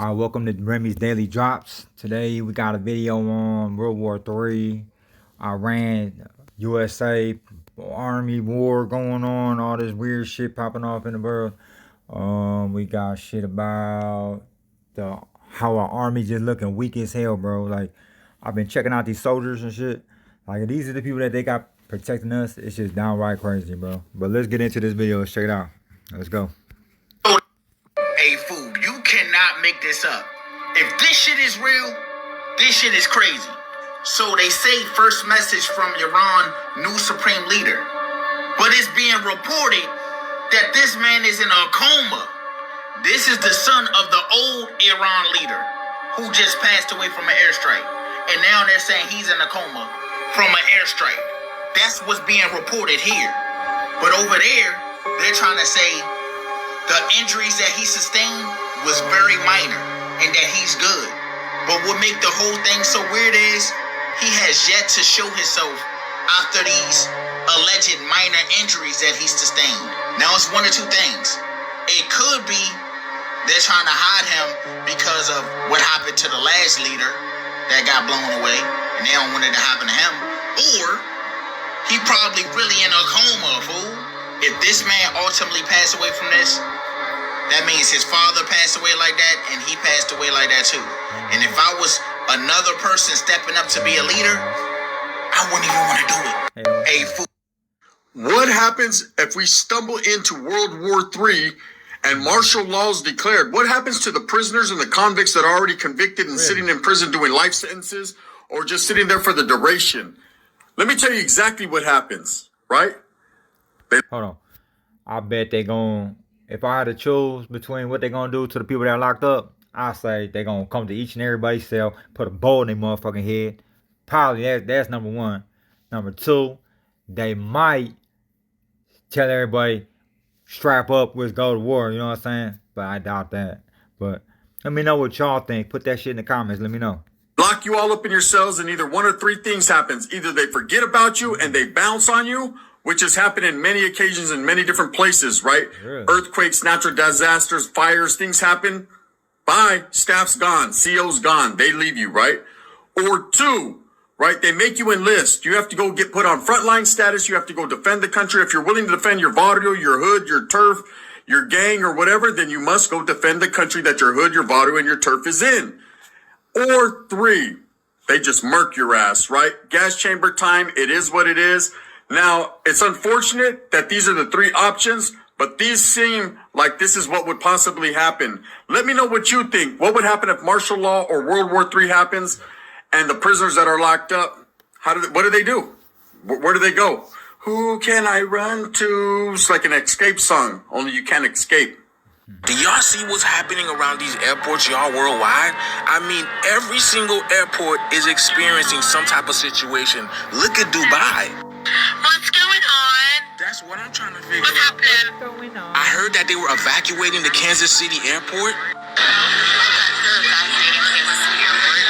Welcome to Remy's Daily Drops. Today we got a video on World War III, Iran, USA, Army war going on, all this weird shit popping off in the world. We got shit about how our army just looking weak as hell, bro. Like, I've been checking out these soldiers and shit. Like, these are the people that they got protecting us. It's just downright crazy, bro. But let's get into this video. Let's check it out. Let's go. Hey, fool, you cannot make this up. If this shit is real, this shit is crazy. So they say first message from Iran, new supreme leader. But it's being reported that this man is in a coma. This is the son of the old Iran leader who just passed away from an airstrike. And now they're saying he's in a coma from an airstrike. That's what's being reported here. But over there, they're trying to say the injuries that he sustained was very minor and that he's good. But what make the whole thing so weird is he has yet to show himself after these alleged minor injuries that he sustained. Now it's one or two things. It could be they're trying to hide him because of what happened to the last leader that got blown away and they don't want it to happen to him. Or he probably really in a coma, fool. If this man ultimately passed away from this, that means his father passed away like that, and he passed away like that too. And if I was another person stepping up to be a leader, I wouldn't even want to do it. Hey, fool. What happens if we stumble into World War III and martial law is declared? What happens to the prisoners and the convicts that are already convicted and sitting in prison doing life sentences or just sitting there for the duration? Let me tell you exactly what happens, right? Hold on. I bet they gon', if I had to choose between what they gonna do to the people that are locked up, I say they gonna come to each and everybody's cell, put a bowl in their motherfucking head. Probably that's number one. Number two, they might tell everybody, strap up, let's go to war, you know what I'm saying? But I doubt that. But let me know what y'all think. Put that shit in the comments, let me know. Lock you all up in your cells and either one or three things happens. Either they forget about you and they bounce on you, which has happened in many occasions in many different places, right? Really? Earthquakes, natural disasters, fires, things happen. Bye, staff's gone, CO's gone, they leave you, right? Or two, right, they make you enlist. You have to go get put on frontline status. You have to go defend the country. If you're willing to defend your barrio, your hood, your turf, your gang, or whatever, then you must go defend the country that your hood, your barrio, and your turf is in. Or three, they just murk your ass, right? Gas chamber time, it is what it is. Now, it's unfortunate that these are the three options, but these seem like this is what would possibly happen. Let me know what you think. What would happen if martial law or World War III happens and the prisoners that are locked up, what do they do? Where do they go? Who can I run to? It's like an escape song, only you can't escape. Do y'all see what's happening around these airports, y'all, worldwide? I mean, every single airport is experiencing some type of situation. Look at Dubai. What's going on? That's what I'm trying to figure What's out. happening? What's going on? I heard that they were evacuating the Kansas City airport. They're evacuating Kansas City Airport.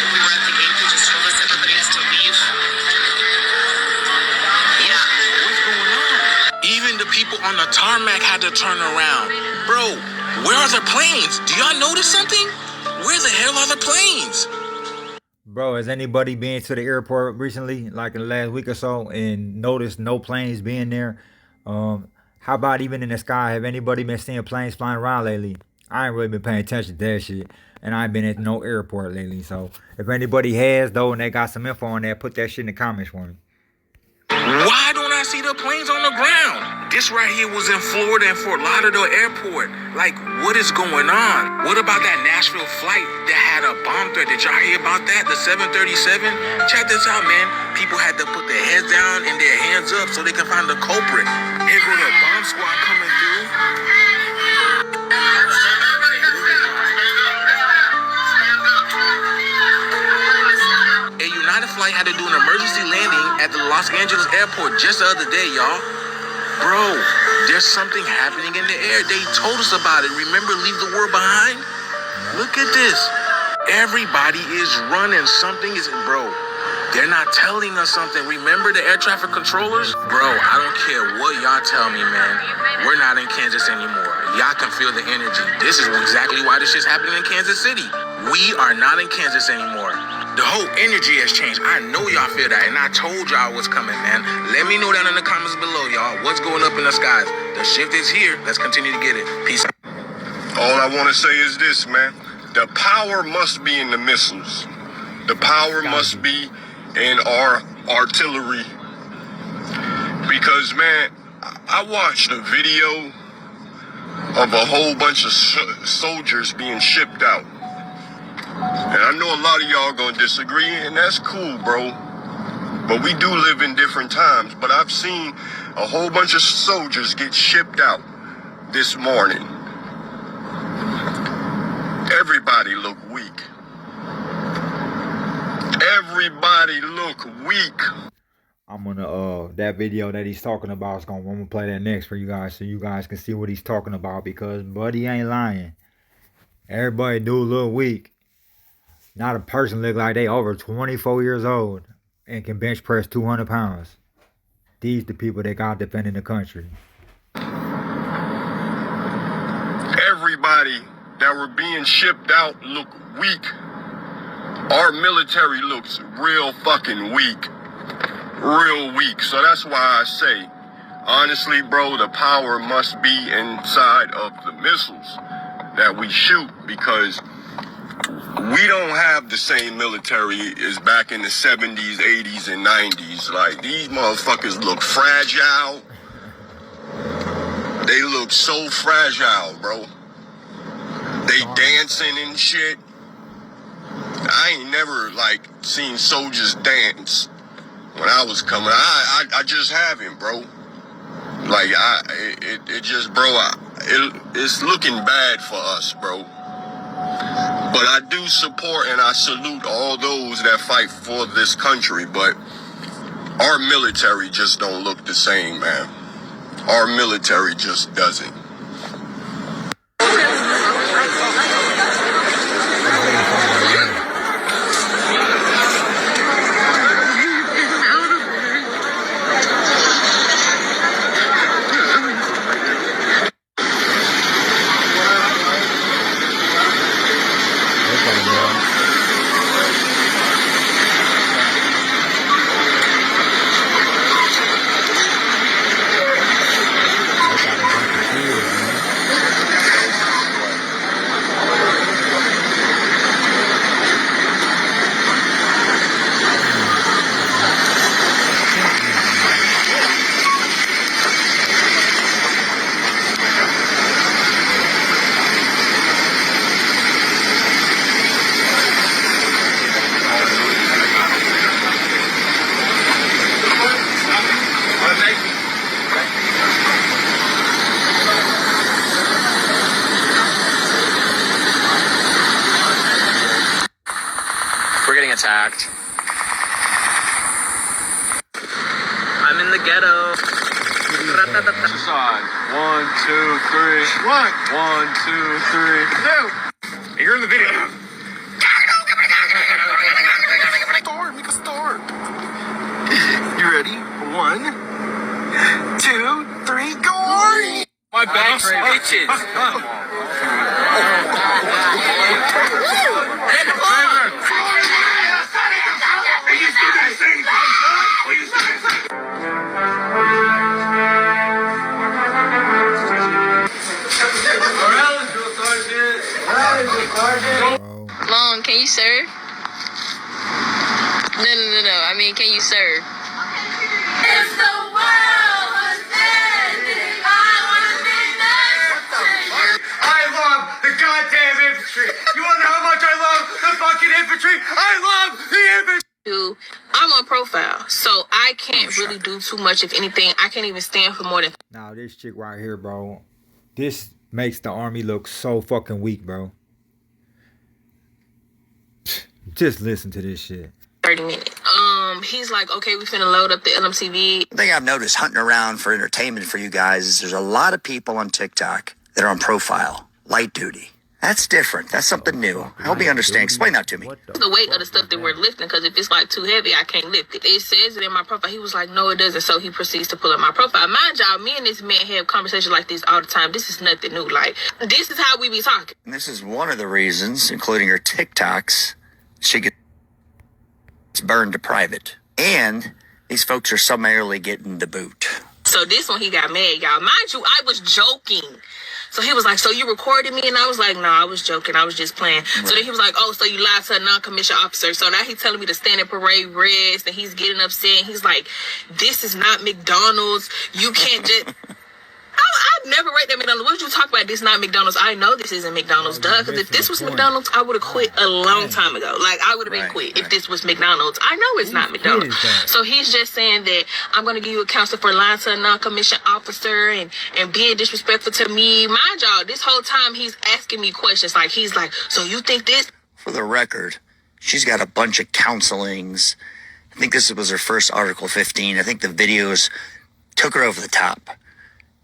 We were at the gate. They just told us everybody has to leave. Yeah. What's going on? Even the people on the tarmac had to turn around. Bro, where are the planes? Do y'all notice something? Where the hell are the planes? Bro, has anybody been to the airport recently, like in the last week or so, and noticed no planes being there? How about even in the sky? Have anybody been seeing planes flying around lately? I ain't really been paying attention to that shit, and I ain't been at no airport lately. So if anybody has, though, and they got some info on that, put that shit in the comments for me. Why don't I see the planes on the ground? This right here was in Florida and Fort Lauderdale Airport. Like, what is going on? What about that Nashville flight that had a bomb threat? Did y'all hear about that? The 737? Check this out, man. People had to put their heads down and their hands up so they can find the culprit. Here go the bomb squad coming through. A United flight had to do an emergency landing at the Los Angeles airport just the other day, y'all. Bro, there's something happening in the air. They told us about it. Remember, leave the world behind? Look at this. Everybody is running. Something is, bro. They're not telling us something. Remember the air traffic controllers? Bro, I don't care what y'all tell me, man. We're not in Kansas anymore. Y'all can feel the energy. This is exactly why this shit's happening in Kansas City. We are not in Kansas anymore. The whole energy has changed. I know y'all feel that, and I told y'all what's coming, man. Let me know down in the comments below, y'all. What's going up in the skies? The shift is here. Let's continue to get it. Peace out. All I want to say is this, man. The power must be in the missiles. The power must be in our artillery. Because, man, I watched a video of a whole bunch of soldiers being shipped out. And I know a lot of y'all gonna disagree, and that's cool, bro. But we do live in different times. But I've seen a whole bunch of soldiers get shipped out this morning. Everybody look weak. Everybody look weak. I'm gonna that video that he's talking about I'm gonna play that next for you guys so you guys can see what he's talking about, because buddy ain't lying. Everybody do look weak. Not a person look like they over 24 years old and can bench press 200 pounds. These the people that got defending the country. Everybody that were being shipped out look weak. Our military looks real fucking weak. Real weak. So that's why I say, honestly, bro, the power must be inside of the missiles that we shoot, because we don't have the same military as back in the 70s, 80s, and 90s. Like, these motherfuckers look fragile. They look so fragile, bro. They dancing and shit. I ain't never, like, seen soldiers dance when I was coming. I just haven't, bro. Like, it just, bro, it's looking bad for us, bro. But I do support and I salute all those that fight for this country, but our military just don't look the same, man. Our military just doesn't. We're getting attacked. I'm in the ghetto. Side. 1, 2, 3. 1, 2, 3. 2. You're in the video. Make a start. You ready? 1, 2, 3, go! My back's itches. Long, can you serve? No. I mean, can you serve? If the world was ending, I would be next to you. I love the goddamn infantry. You wanna know how much I love the fucking infantry? I love the infantry. I'm on profile, so I can't really do too much. If anything, I can't even stand for more than. Now this chick right here, bro, this makes the army look so fucking weak, bro. Just listen to this shit. 30 minutes. He's like, okay, we finna load up the LMTV. The thing I've noticed hunting around for entertainment for you guys is there's a lot of people on TikTok that are on profile, light duty. That's different. That's something new. Help me understand. Explain that to me. The weight of the stuff that we're lifting, because if it's like too heavy, I can't lift it. It says it in my profile. He was like, no, it doesn't. So he proceeds to pull up my profile. Mind y'all, me and this man have conversations like this all the time. This is nothing new. Like, this is how we be talking. And this is one of the reasons, including her TikToks, she gets burned to private. And these folks are summarily getting the boot. So this one, he got mad, y'all. Mind you, I was joking. So he was like, so you recorded me? And I was like, no, I was joking. I was just playing. Right. So then he was like, oh, so you lied to a non-commissioned officer. So now he's telling me to stand in parade rest, and he's getting upset. And he's like, this is not McDonald's. You can't just... I've never read that McDonald's. What did you talk about? This not McDonald's. I know this isn't McDonald's, duh. Because if this was McDonald's, I would have quit a long time ago. Like, I would have been quit if this was McDonald's. I know it's not McDonald's. So he's just saying that I'm going to give you a counselor for lying to a non-commissioned officer and being disrespectful to me. Mind y'all, this whole time he's asking me questions. Like, he's like, so you think this? For the record, she's got a bunch of counselings. I think this was her first Article 15. I think the videos took her over the top.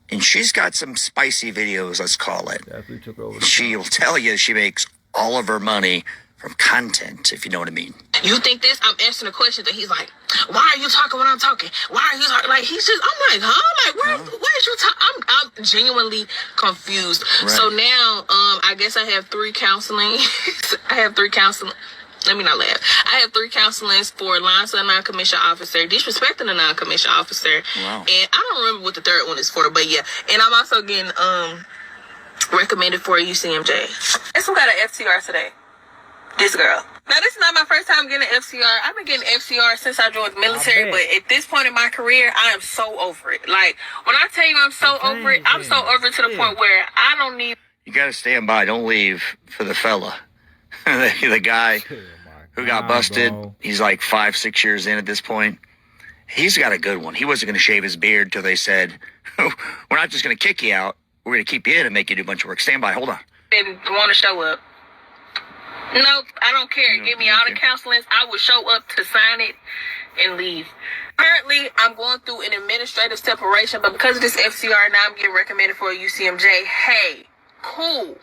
And she's got some spicy videos, let's call it. Definitely took over. She'll tell you she makes all of her money from content, if you know what I mean. You think this? I'm answering the questions, and he's like, why are you talking when I'm talking? Why are you talking? Like, he's just, I'm like, huh? I'm like, where is you talking? I'm genuinely confused. Right. So now, I guess I have 3 counseling. Let me not laugh. I have 3 counselings for lying to a non-commissioned officer, disrespecting a non-commissioned officer. Wow. And I don't remember what the 3rd one is for, but yeah. And I'm also getting recommended for a UCMJ. This one got an FCR today. This girl. Now, this is not my first time getting an FCR. I've been getting FCR since I joined the military, but at this point in my career, I am so over it. Like, when I tell you I'm so over it, I'm so over it to the point where I don't need... You got to stand by. Don't leave for the fella. The guy who got busted, he's like 5-6 years in at this point. He's got a good one. He wasn't going to shave his beard till they said, we're not just going to kick you out. We're going to keep you in and make you do a bunch of work. Stand by. Hold on. Didn't want to show up. Nope, I don't care. Give me all the counselings. I will show up to sign it and leave. Currently, I'm going through an administrative separation, but because of this FCR, now I'm getting recommended for a UCMJ. Hey. Cool.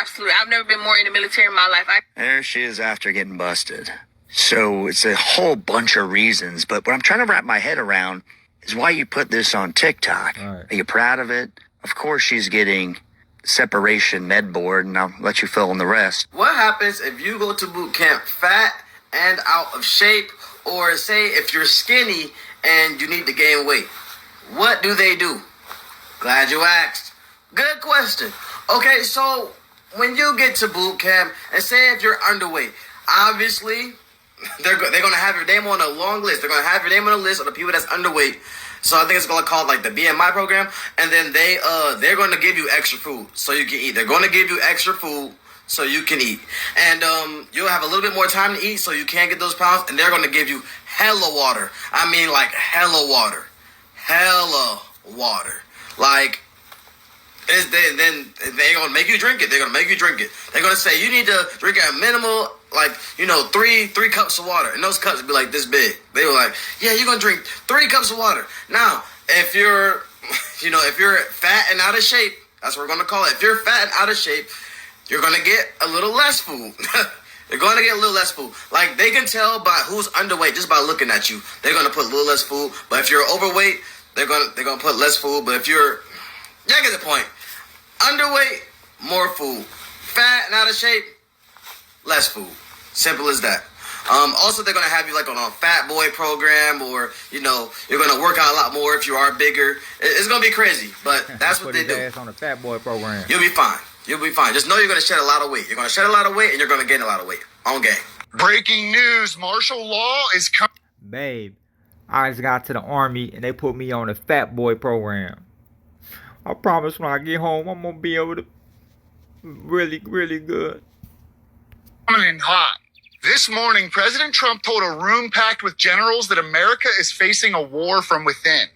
Absolutely. I've never been more in the military in my life. There she is after getting busted. So it's a whole bunch of reasons, but what I'm trying to wrap my head around is why you put this on TikTok. Right. Are you proud of it? Of course she's getting separation med board, and I'll let you fill in the rest. What happens if you go to boot camp fat and out of shape, or say if you're skinny and you need to gain weight? What do they do? Glad you asked. Good question. Okay, so when you get to boot camp, and say if you're underweight, obviously they're going to have your name on a long list. They're going to have your name on a list of the people that's underweight. So I think it's going to call like the BMI program, and then they're going to give you extra food so you can eat. They're going to give you extra food so you can eat, and you'll have a little bit more time to eat so you can't get those pounds. And they're going to give you hella water. I mean, like hella water, like. Then they're going to make you drink it. They're going to make you drink it. They're going to say, you need to drink a minimal, like, 3 cups of water. And those cups would be like this big. They were like, yeah, you're going to drink 3 cups of water. Now, if you're, if you're fat and out of shape, that's what we're going to call it. If you're fat and out of shape, you're going to get a little less food. You're going to get a little less food. Like, they can tell by who's underweight just by looking at you. They're going to put a little less food. But if you're overweight, they're going to put less food. But if you're... Yeah, I get the point. Underweight, more food. Fat and out of shape, less food. Simple as that. Also, they're going to have you like on a fat boy program, or, you're going to work out a lot more if you are bigger. It's going to be crazy, but that's what they do. On the fat boy program. You'll be fine. Just know you're going to shed a lot of weight. You're going to shed a lot of weight, and you're going to gain a lot of weight. On game. Breaking news, martial law is coming. Babe, I just got to the Army, and they put me on the fat boy program. I promise when I get home, I'm going to be able to really, really good. Coming in hot. This morning, President Trump told a room packed with generals that America is facing a war from within.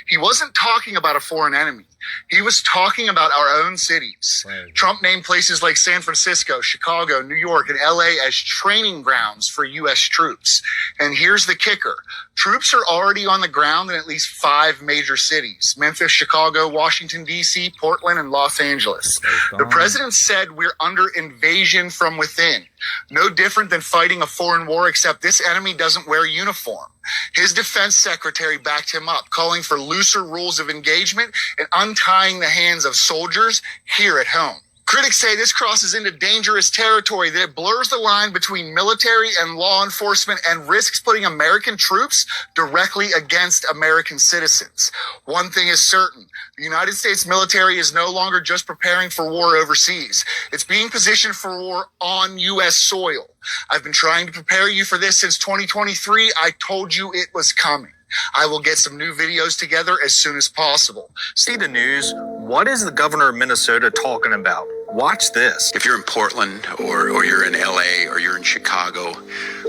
He wasn't talking about a foreign enemy. He was talking about our own cities. Right. Trump named places like San Francisco, Chicago, New York, and LA as training grounds for U.S. troops. And here's the kicker. Troops are already on the ground in at least 5 major cities: Memphis, Chicago, Washington, D.C., Portland, and Los Angeles. The president said we're under invasion from within. No different than fighting a foreign war, except this enemy doesn't wear uniform. His defense secretary backed him up, calling for looser rules of engagement and untying the hands of soldiers here at home. Critics say this crosses into dangerous territory, that it blurs the line between military and law enforcement and risks putting American troops directly against American citizens. One thing is certain. The United States military is no longer just preparing for war overseas. It's being positioned for war on U.S. soil. I've been trying to prepare you for this since 2023. I told you it was coming. I will get some new videos together as soon as possible. See the news? What is the governor of Minnesota talking about? Watch this. If you're in Portland or you're in LA or you're in Chicago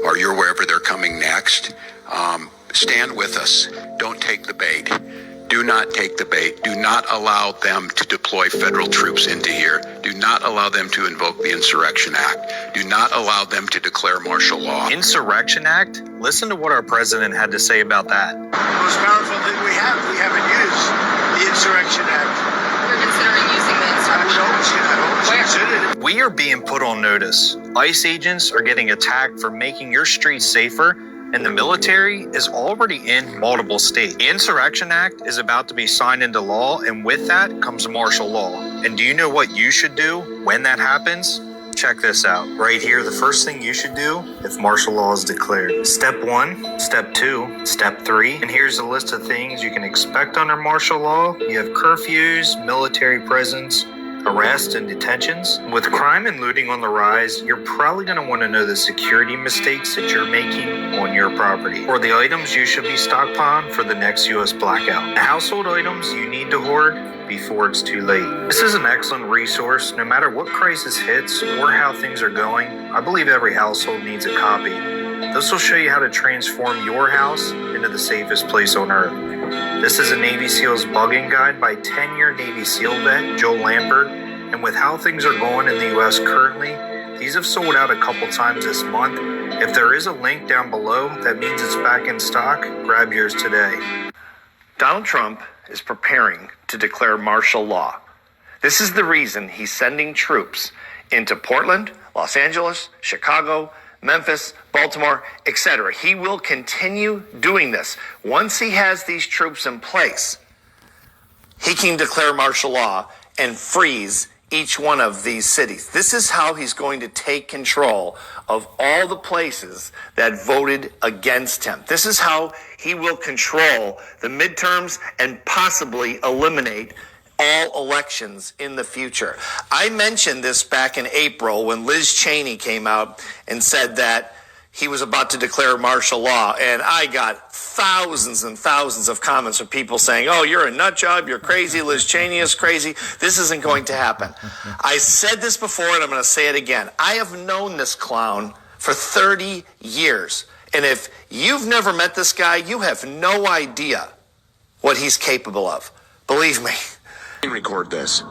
or you're wherever they're coming next, stand with us. Don't take the bait. Do not take the bait. Do not allow them to deploy federal troops into here. Do not allow them to invoke the Insurrection Act. Do not allow them to declare martial law. Insurrection Act? Listen to what our president had to say about that. The most powerful thing we haven't used the Insurrection Act. You're considering using the Insurrection Act? We are being put on notice. ICE agents are getting attacked for making your streets safer, and the military is already in multiple states. The Insurrection Act is about to be signed into law, and with that comes martial law. And do you know what you should do when that happens? Check this out. Right here, the first thing you should do if martial law is declared. Step 1, Step 2, Step 3. And here's a list of things you can expect under martial law. You have curfews, military presence, arrests and detentions. With crime and looting on the rise, you're probably going to want to know the security mistakes that you're making on your property, or the items you should be stockpiling for the next U.S. blackout. The household items you need to hoard before it's too late. This is an excellent resource. No matter what crisis hits or how things are going, I believe every household needs a copy. This will show you how to transform your house into the safest place on earth. This is a Navy SEAL's bugging guide by 10-year Navy SEAL vet Joe Lampert, and with how things are going in the U.S. currently, these have sold out a couple times this month. If there is a link down below, that means it's back in stock. Grab yours today. Donald Trump is preparing to declare martial law. This is the reason he's sending troops into Portland, Los Angeles, Chicago, Memphis, Baltimore, etc. He will continue doing this. Once he has these troops in place, he can declare martial law and freeze each one of these cities. This is how he's going to take control of all the places that voted against him. This is how he will control the midterms and possibly eliminate all elections in the future. I mentioned this back in April when Liz Cheney came out and said that he was about to declare martial law, and I got thousands and thousands of comments from people saying, oh, you're a nut job, you're crazy, Liz Cheney is crazy, this isn't going to happen. I said this before and I'm going to say it again. I have known this clown for 30 years, and if you've never met this guy, you have no idea what he's capable of. Believe me. Record this.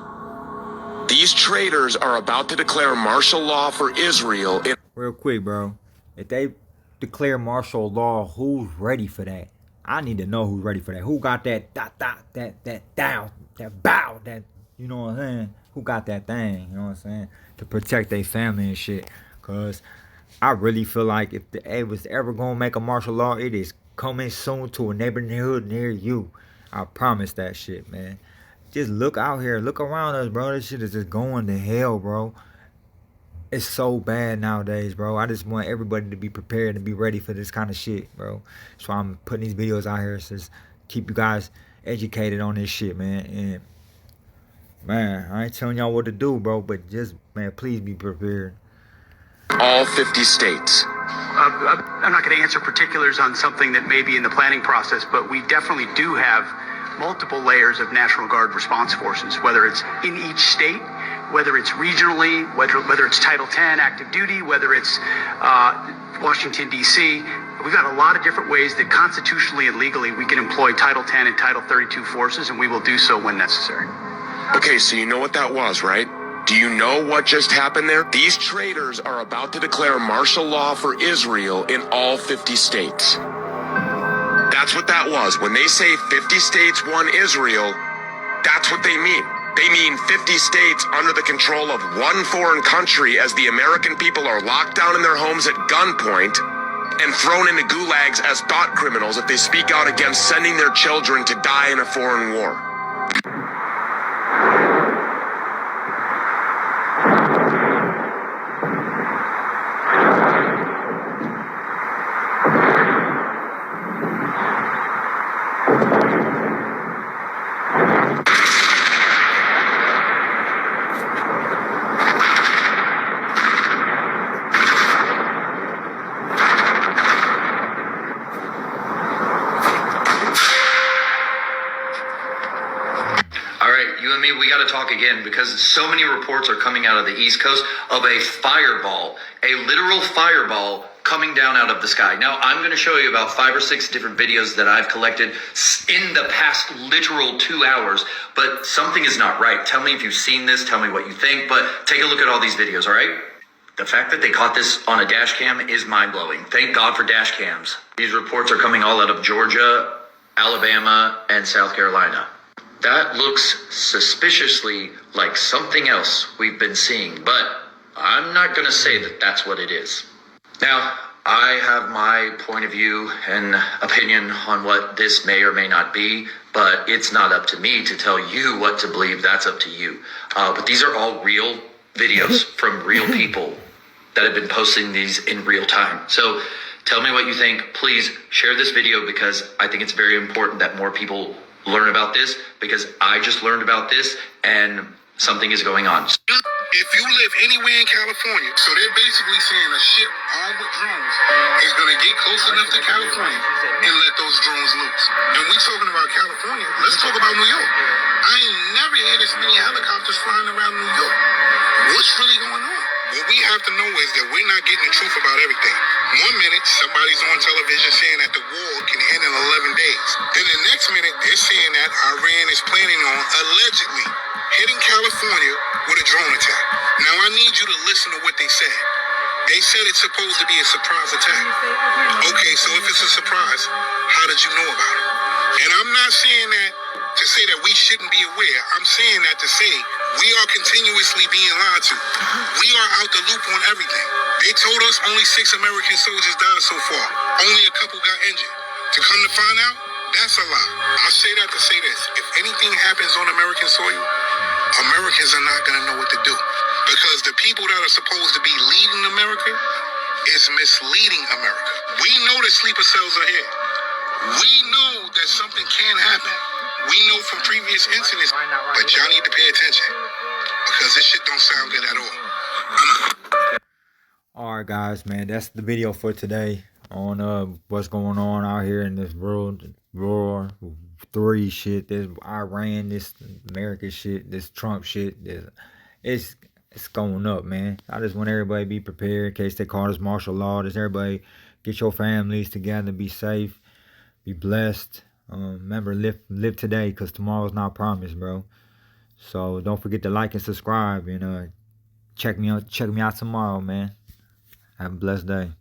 These traitors are about to declare martial law for Israel. Real quick, bro. If they declare martial law, who's ready for that? I need to know who's ready for that. Who got that bow, that, you know what I'm saying? Who got that thing, you know what I'm saying? To protect their family and shit. Because I really feel like if they was ever going to make a martial law, it is coming soon to a neighborhood near you. I promise that shit, man. Just look out here. Look around us, bro. This shit is just going to hell, bro. It's so bad nowadays, bro. I just want everybody to be prepared and be ready for this kind of shit, bro. That's why I'm putting these videos out here to keep you guys educated on this shit, man. And, man, I ain't telling y'all what to do, bro. But just, man, please be prepared. All 50 states. I'm not going to answer particulars on something that may be in the planning process, but we definitely do have multiple layers of National Guard response forces, whether it's in each state, whether it's regionally, whether it's Title 10 active duty, whether it's Washington, D.C. We've got a lot of different ways that constitutionally and legally we can employ Title 10 and Title 32 forces, and we will do so when necessary. Okay, so you know what that was, right? Do you know what just happened there? These traitors are about to declare martial law for Israel in all 50 states. That's what that was. When they say 50 states, one Israel, that's what they mean. They mean 50 states under the control of one foreign country as the American people are locked down in their homes at gunpoint and thrown into gulags as thought criminals if they speak out against sending their children to die in a foreign war. You and me, we got to talk again because so many reports are coming out of the East Coast of a fireball, a literal fireball coming down out of the sky. Now, I'm going to show you about 5 or 6 different videos that I've collected in the past literal 2 hours, but something is not right. Tell me if you've seen this. Tell me what you think, but take a look at all these videos, all right? The fact that they caught this on a dash cam is mind-blowing. Thank God for dash cams. These reports are coming all out of Georgia, Alabama, and South Carolina. That looks suspiciously like something else we've been seeing, but I'm not going to say that that's what it is. Now, I have my point of view and opinion on what this may or may not be, but it's not up to me to tell you what to believe. That's up to you. But these are all real videos from real people that have been posting these in real time. So tell me what you think. Please share this video because I think it's very important that more people learn about this because I just learned about this and something is going on. If you live anywhere in California, so they're basically saying a ship armed with drones is going to get close enough to California and let those drones loose. And we talking about California. Let's talk about New York. I ain't never heard this many helicopters flying around New York. What's really going on? What we have to know is that we're not getting the truth about everything. 1 minute, somebody's on television saying that the war can end in 11 days. Then the next minute, they're saying that Iran is planning on allegedly hitting California with a drone attack. Now, I need you to listen to what they said. They said it's supposed to be a surprise attack. Okay, so if it's a surprise, how did you know about it? And I'm not saying that to say that we shouldn't be aware. I'm saying that to say we are continuously being lied to. We are out the loop on everything. They told us only 6 American soldiers died so far. Only a couple got injured. To come to find out, that's a lie. I say that to say this. If anything happens on American soil, Americans are not going to know what to do. Because the people that are supposed to be leading America is misleading America. We know that sleeper cells are here. We know that something can happen. We know from previous incidents, but y'all need to pay attention because this shit don't sound good at all. Alright guys, man, that's the video for today on what's going on out here in this World 3 shit, this Iran, this America shit, this Trump shit. It's going up, man. I just want everybody to be prepared in case they call this martial law. Just everybody get your families together, be safe, be blessed. Remember, live today because tomorrow's not promised, bro. So don't forget to like and subscribe, and check me out tomorrow, man. Have a blessed day.